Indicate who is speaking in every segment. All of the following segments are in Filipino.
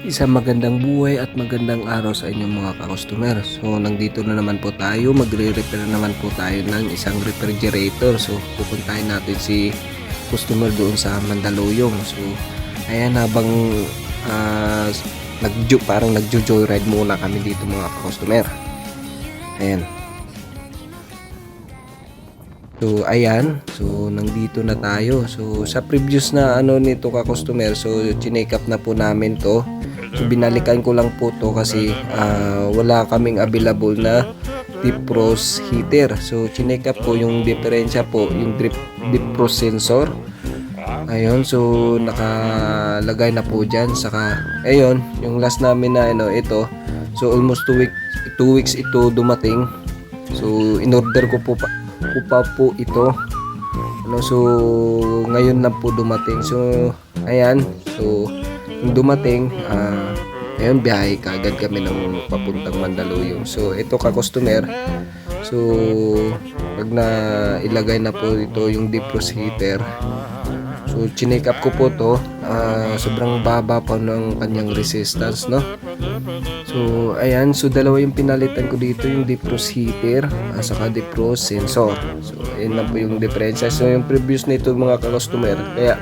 Speaker 1: Isang magandang buhay at magandang araw sa inyong mga ka-customer. So, nandito na naman po tayo. Magre-repair naman po tayo ng isang refrigerator. So, pupuntahin natin si customer doon sa Mandaluyong. So, ayan, habang parang nagjo-joyride muna kami dito mga ka-customer. Ayan. So, ayan. So, nandito na tayo. So, sa previous na nito ka-customer, so, chinek up na po namin to. So, binalikan ko lang po to kasi wala kaming available na defrost heater. So, chinek up ko yung diferensya po, yung defrost sensor. Ayun, so nakalagay na po dyan. Saka, ayun, yung last namin na ito. So, almost 2 weeks ito dumating. So, in-order ko pa po ito. So, ngayon na po dumating. So, ayan. So, yung dumating, ayun, biyahe kagad kami ng papuntang Mandaluyong. So, ito ka-customer. So, pag na ilagay na po ito yung defrost heater, so, chinek up ko po to. Sobrang baba pa ng kanyang resistance, no? So, ayan. So, dalawa yung pinalitan ko dito, yung defrost heater saka defrost sensor. So, ayan na po yung diferensya. So, yung previous nito mga ka-customer, kaya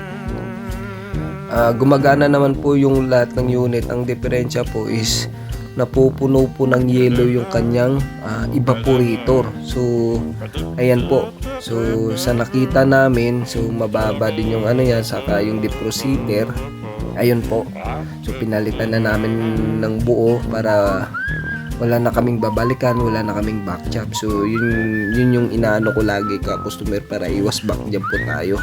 Speaker 1: gumagana naman po yung lahat ng unit. Ang diferensya po is napupuno po ng yellow yung kanyang evaporator. So, ayan po. So, sa nakita namin, so mababa din yung yan, saka yung defrost heater. Ayun po. So, pinalitan na namin ng buo para wala na kaming babalikan, wala na kaming back job. So, yun yung inaano ko lagi ka-customer para iwas back job po tayo.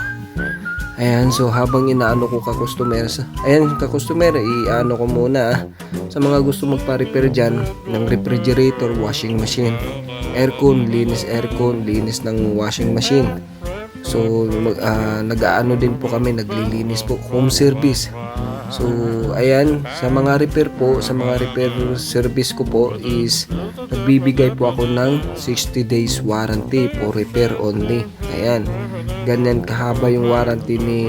Speaker 1: Ayan, so habang inaano ko ka-customer, ayan ka-customer, i-ano ko muna sa mga gusto magpa-repair dyan ng refrigerator, washing machine, aircon, linis ng washing machine. So, nag-aano din po kami, naglilinis po, home service. So, ayan, sa mga repair service ko po is nagbibigay po ako ng 60 days warranty for repair only. Ayan, ganyan kahaba yung warranty ni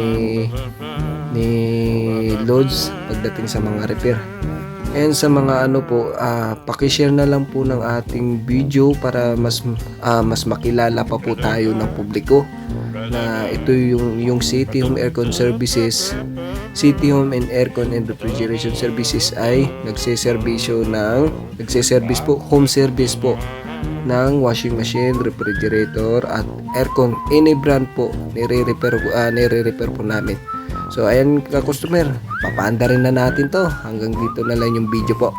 Speaker 1: Lods pagdating sa mga repair. And sa mga paki-share na lang po ng ating video para mas makilala pa po tayo ng publiko na ito yung City Home Aircon Services. City Home and Aircon and Refrigeration Services ay nagse-service po, home service po ng washing machine, refrigerator at aircon. Any brand po nire-repair po namin. So, ayan ka-customer, papaanda rin na natin to. Hanggang dito na lang yung video po.